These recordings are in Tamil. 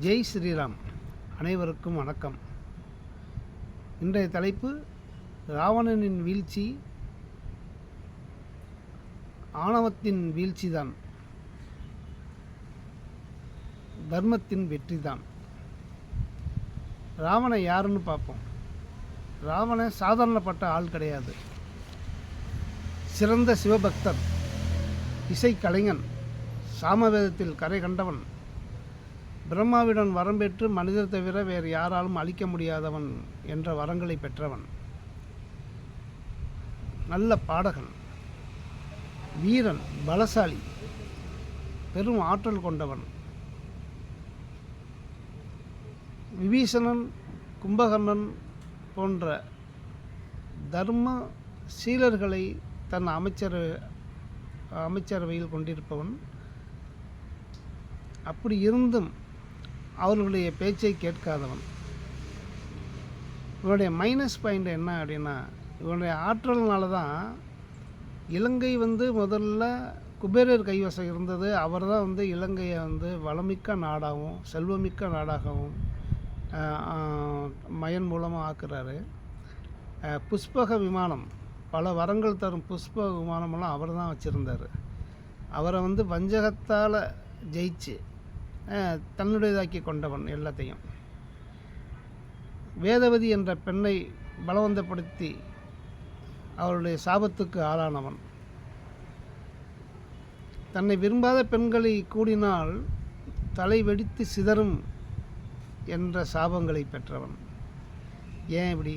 ஜெய் ஸ்ரீராம். அனைவருக்கும் வணக்கம். இன்றைய தலைப்பு ராவணனின் வீழ்ச்சி ஆணவத்தின் வீழ்ச்சிதான், தர்மத்தின் வெற்றிதான். ராவணன் யாருன்னு பார்ப்போம். ராவணன் சாதாரணப்பட்ட ஆள் கிடையாது. சிறந்த சிவபக்தர், இசைக்கலைஞன், சாமவேதத்தில் கரை கண்டவன், பிரம்மாவிடம் வரம் பெற்று மனிதர் தவிர வேறு யாராலும் அழிக்க முடியாதவன் என்ற வரங்களை பெற்றவன். நல்ல பாடகன், வீரன், பலசாலி, பெரும் ஆற்றல் கொண்டவன். விபீஷணன், கும்பகர்ணன் போன்ற தர்ம சீலர்களை தன் அமைச்சரவையில் கொண்டிருப்பவன். அப்படி இருந்தும் அவர்களுடைய பேச்சை கேட்காதவன். இவனுடைய மைனஸ் பாயிண்ட் என்ன அப்படின்னா, இவனுடைய ஆற்றல்னால தான் இலங்கை முதல்ல குபேரர் கைவசம் இருந்தது. அவர் தான் இலங்கையை வளமிக்க நாடாகவும் செல்வமிக்க நாடாகவும் மயன் மூலமாக ஆக்குறாரு. புஷ்பக விமானம், பல வரங்கள் தரும் புஷ்பக விமானமெல்லாம் அவர் தான் வச்சுருந்தார். அவரை வஞ்சகத்தால் ஜெயிச்சு தன்னுடையதாக்கி கொண்டவன் எல்லாத்தையும். வேதவதி என்ற பெண்ணை பலவந்தப்படுத்தி அவருடைய சாபத்துக்கு ஆளானவன். தன்னை விரும்பாத பெண்களை கூடினால் தலை வெடித்து சிதறும் என்ற சாபங்களை பெற்றவன். ஏன் இப்படி?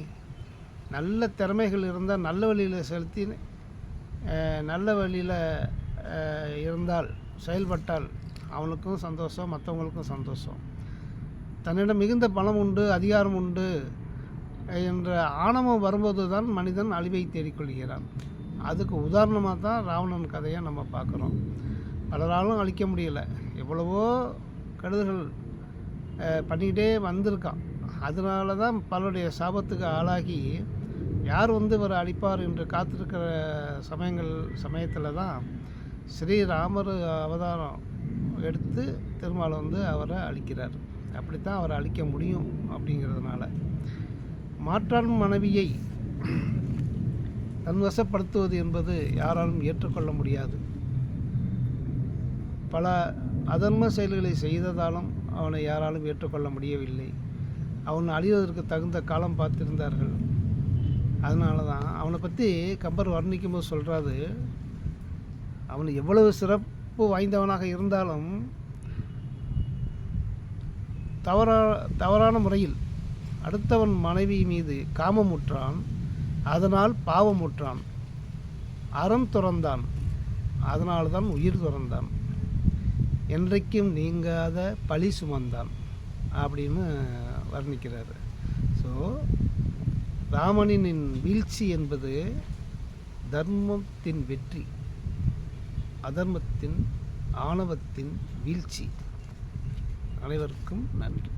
நல்ல திறமைகள் இருந்தால் நல்ல வழியில் செலுத்தி நல்ல வழியில் இருந்தால் செயல்பட்டால் அவனுக்கும் சந்தோஷம், மற்றவங்களுக்கும் சந்தோஷம். தன்னிடம் மிகுந்த பணம் உண்டு, அதிகாரம் உண்டு என்ற ஆணவம் வரும்போது தான் மனிதன் அழிவை தேடிக்கொள்கிறான். அதுக்கு உதாரணமாக தான் ராவணன் கதையை நம்ம பார்க்குறோம். பலராலும் அழிக்க முடியலை, எவ்வளவோ கெடுதல்கள் பண்ணிக்கிட்டே வந்திருக்கான். அதனால தான் பலருடைய சாபத்துக்கு ஆளாகி யார் இவரை அழிப்பார் என்று காத்திருக்கிற சமயத்தில் தான் ஸ்ரீராமர் அவதாரம் எடுத்து திருமால் அவரை அழிக்கிறார். அப்படித்தான் அவரை அழிக்க முடியும். அப்படிங்கிறதுனால மாற்றான் மனைவியை தன்வசப்படுத்துவது என்பது யாராலும் ஏற்றுக்கொள்ள முடியாது. பல அதர்ம செயல்களை செய்ததாலும் அவனை யாராலும் ஏற்றுக்கொள்ள முடியவில்லை. அவன் அழிவதற்கு தகுந்த காலம் பார்த்திருந்தார்கள். அதனால தான் அவனை பற்றி கம்பர் வர்ணிக்கும்போது சொல்கிறாரு, அவன் எவ்வளவு சிறப்பு வாய்ந்தவனாக இருந்தாலும் தவறான முறையில் அடுத்தவன் மனைவி மீது காமமுற்றான், அதனால் பாவமுற்றான், அறம் துறந்தான், அதனால்தான் உயிர் துறந்தான், என்றைக்கும் நீங்காத பழி சுமந்தான் அப்படின்னு வர்ணிக்கிறார். ஸோ ராமனின் வீழ்ச்சி என்பது தர்மத்தின் வெற்றி, அதர்மத்தின் ஆணவத்தின் வீழ்ச்சி. அனைவருக்கும் நன்றி.